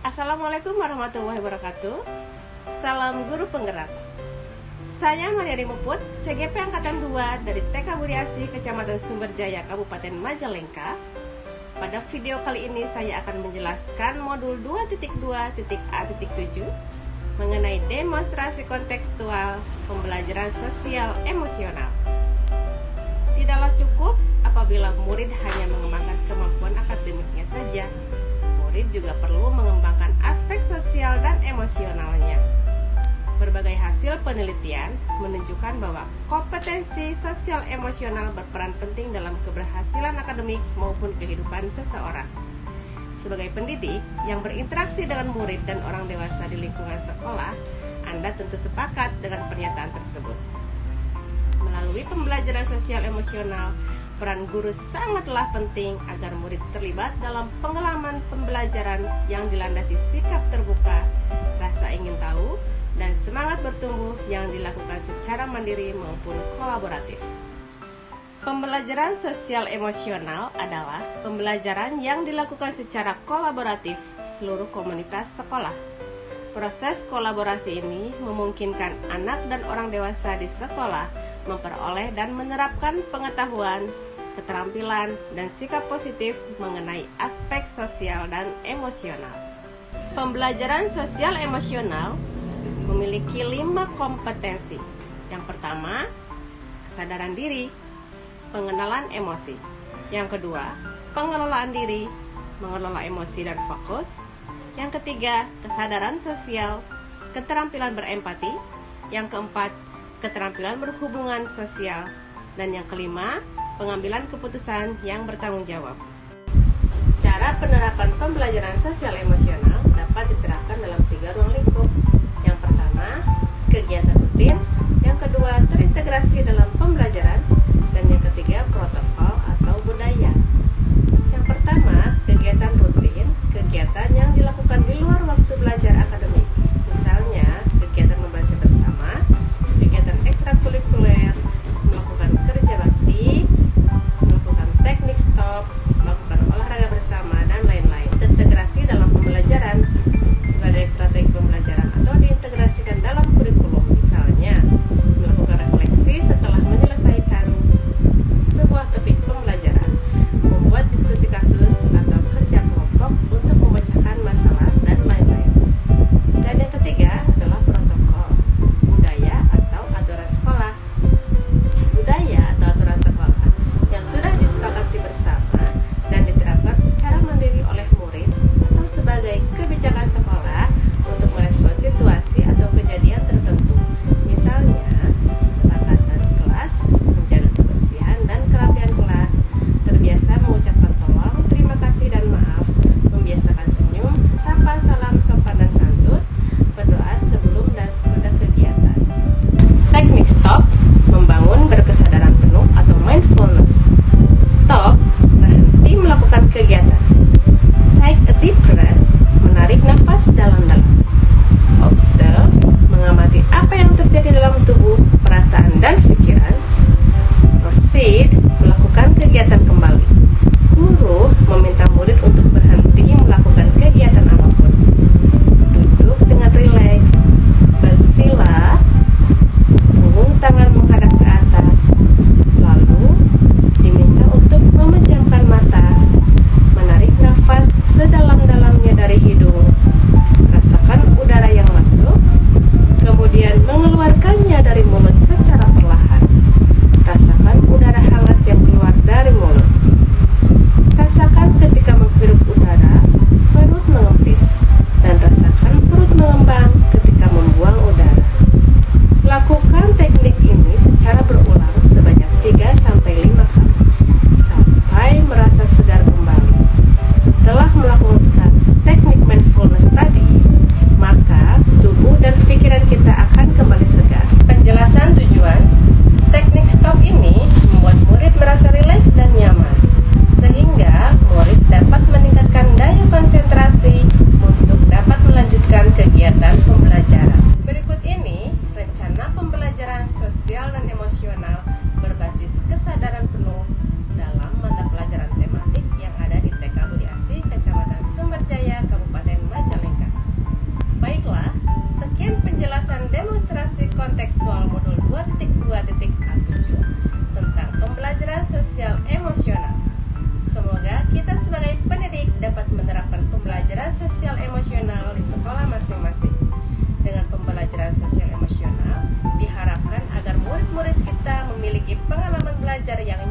Assalamualaikum warahmatullahi wabarakatuh. Salam guru penggerak. Saya Mariari Muput, CGP Angkatan 2 dari TK Budi Asih, Kecamatan Sumberjaya, Kabupaten Majalengka. Pada video kali ini saya akan menjelaskan modul 2.2.A.7 mengenai demonstrasi kontekstual pembelajaran sosial emosional. Tidaklah cukup apabila murid hanya mengembangkan kemampuan akademiknya saja. Murid juga perlu mengembangkan aspek sosial dan emosionalnya. Berbagai hasil penelitian menunjukkan bahwa kompetensi sosial emosional berperan penting dalam keberhasilan akademik maupun kehidupan seseorang. Sebagai pendidik yang berinteraksi dengan murid dan orang dewasa di lingkungan sekolah, Anda tentu sepakat dengan pernyataan tersebut. Melalui pembelajaran sosial emosional, peran guru sangatlah penting agar murid terlibat dalam pengalaman pembelajaran yang dilandasi sikap terbuka, rasa ingin tahu, dan semangat bertumbuh yang dilakukan secara mandiri maupun kolaboratif. Pembelajaran sosial emosional adalah pembelajaran yang dilakukan secara kolaboratif seluruh komunitas sekolah. Proses kolaborasi ini memungkinkan anak dan orang dewasa di sekolah memperoleh dan menerapkan pengetahuan, keterampilan, dan sikap positif mengenai aspek sosial dan emosional. Pembelajaran sosial emosional memiliki 5 kompetensi. Yang pertama, kesadaran diri, pengenalan emosi. Yang kedua, pengelolaan diri, mengelola emosi dan fokus. Yang ketiga, kesadaran sosial, keterampilan berempati. Yang keempat, keterampilan berhubungan sosial. Dan yang kelima, pengambilan keputusan yang bertanggung jawab. Cara penerapan pembelajaran sosial emosional dapat diterapkan dalam 3 ruang lingkup. Yang pertama, kegiatan rutin. Yang kedua, terintegrasi dalam pembelajaran. Dan yang ketiga, protokol atau budaya. Yang pertama, kegiatan rutin, kegiatan yang dilakukan di luar waktu belajar akademik. Misalnya, kegiatan membaca bersama, kegiatan ekstrakurikuler, melakukan kerja bakti, melakukan teknik stop, melakukan olahraga bersama, dan lain-lain. Integrasi dalam pembelajaran sebagai strategi pembelajaran atau diintegrasikan dalam kurikulum, misalnya melakukan refleksi setelah menyelesaikan sebuah topik pembelajaran, membuat diskusi kasus atau kerja kelompok untuk memecahkan masalah, dan lain-lain. kontekstual modul 2.2.A7 tentang pembelajaran sosial emosional. Semoga kita sebagai pendidik dapat menerapkan pembelajaran sosial emosional di sekolah masing-masing. Dengan pembelajaran sosial emosional, diharapkan agar murid-murid kita memiliki pengalaman belajar yang